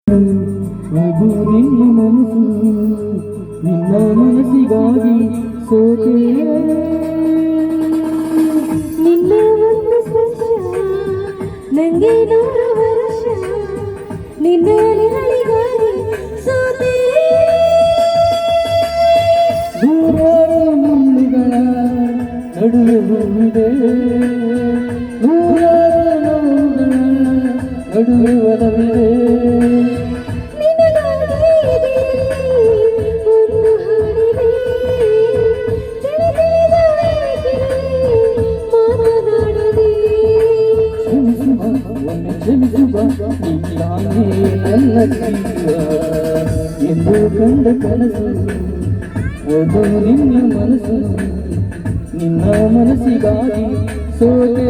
ಅದು ನಿನ್ನ ಮನಸ್ಸು ನಿನ್ನ ಮನಸ್ಸಿಗಾಗಿ ಸೋತೆ ನಿನ್ನ ಒಂದು ಸ್ಪರ್ಶ ನಂಗೆ 100 ವರ್ಷ ನಿನ್ನ ನೆರಳಿಗಾಗಿ ಸೋತೆ ನೂರಾರು ಮುಳ್ಳುಗಳ ನಡುವೆ ಹೋಗಿದೆ ನೂರಾರು ನೋವುಗಳ ನಡುವೆ ಒಲವಿದೆ ನನ್ನ ಜೀವ ಎಂದು ಕಂಡ ಕನಸು ಅದು ನಿನ್ನ ಮನಸ್ಸು ನಿನ್ನ ಮನಸ್ಸಿಗಾಗಿ ಸೋತೆ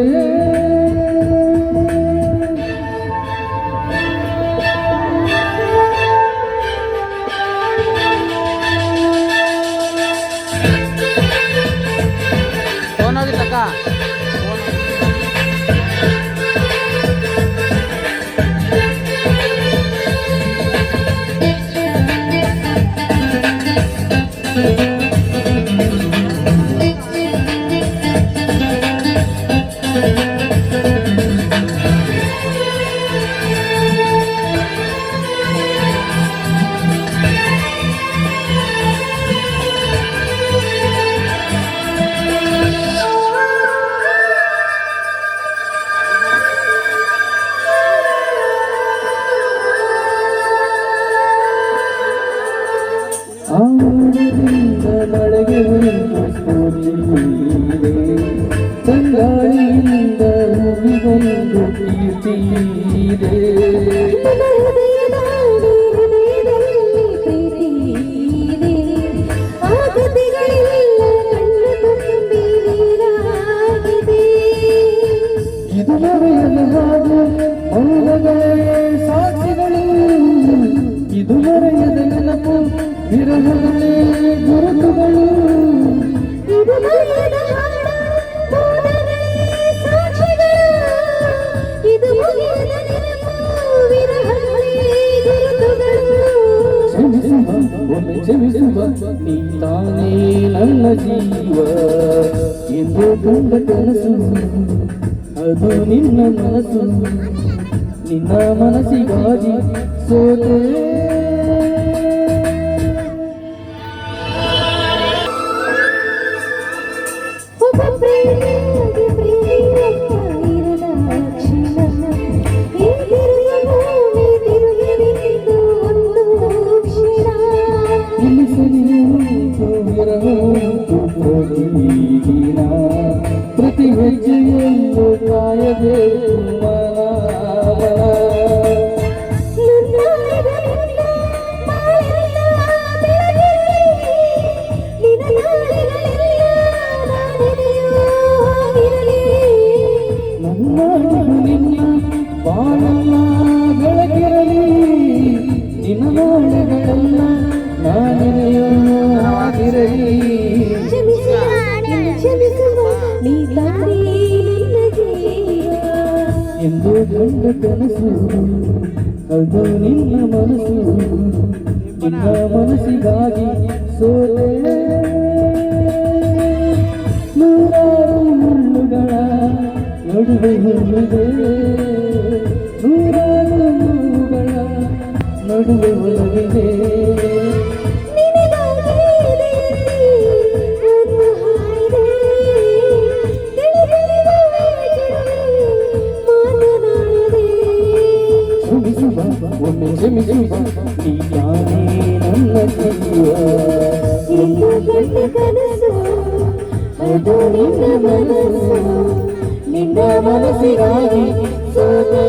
ಆಮೂಡಿನಿಂದ ಮಳೆಗೆ ಒಂದು ಸ್ಫೂರ್ತಿಯಿದೆ ತಂಗಾಳಿಯಿಂದ ಹೂವಿಗೊಂದು ಕೀರ್ತಿಯಿದೆ ಇದು ಮರೆಯದ ಹಾಗೆ ಮೌನಗಳೇ ಸಾಕ್ಷಿಗಳು ಇದು ಮರೆಯದ ನೆನಪು ವಿರಹಗಳೇ ಗುರುತುಗಳು ಇದು ಮರೆಯದ ಹಾಡ ಮೌನಗಳೇ ಸಾಕ್ಷಿಗಳು ಇದು ಮುಗಿಯದ ನೆನಪು ವಿರಹಗಳೇ ಗುರುತುಗಳು ಕ್ಷಮಿಸುವ ಒಮ್ಮೆ ಕ್ಷಮಿಸುವ ನೀ ತಾನೇ ನನ್ನ ಜೀವ ಎಂದು ಕಂಡ ಕನಸು ಅದು ನಿನ್ನ ಮನಸ್ಸು ನಿನ್ನ ಮನಸ್ಸಿಗಾಗಿ ಸೋತೆ ಪ್ರತಿ ಹೆಜ್ಜೆಯನ್ನು ಕಾಯಬೇಕು ನಿನ್ನ ಬಾಳೆಲ್ಲ ಬೆಳಕಿರಲಿ ನಿನ್ನ ನಾಳೆಗಳೆಲ್ಲ ನಾನೆಯೋ ಆಗಿರಲಿ ಎಂದು ಕಂಡ ಕನಸು ಅದು ನಿನ್ನ ಮನಸ್ಸು ನಿನ್ನ ಮನಸ್ಸಿಗಾಗಿ ಸೋತೆ ನೂರಾರು ಮುಳ್ಳುಗಳ ನಡುವೆ ಹೋಗಿದೆ ನೂರಾರು ನೋವುಗಳ ನಡುವೆ ಒಲವಿದೆ ಒಮ್ಮೆ ಕ್ಷಮಿಸುವ ನೀ ತಾನೇ ನನ್ನ ಜೀವ ಎಂದು ಕಂಡ ಕನಸು ಅದು ನಿನ್ನ ಮನಸ್ಸು ನಿನ್ನ ಮನಸ್ಸಿಗಾಗಿ ಸೋತೆ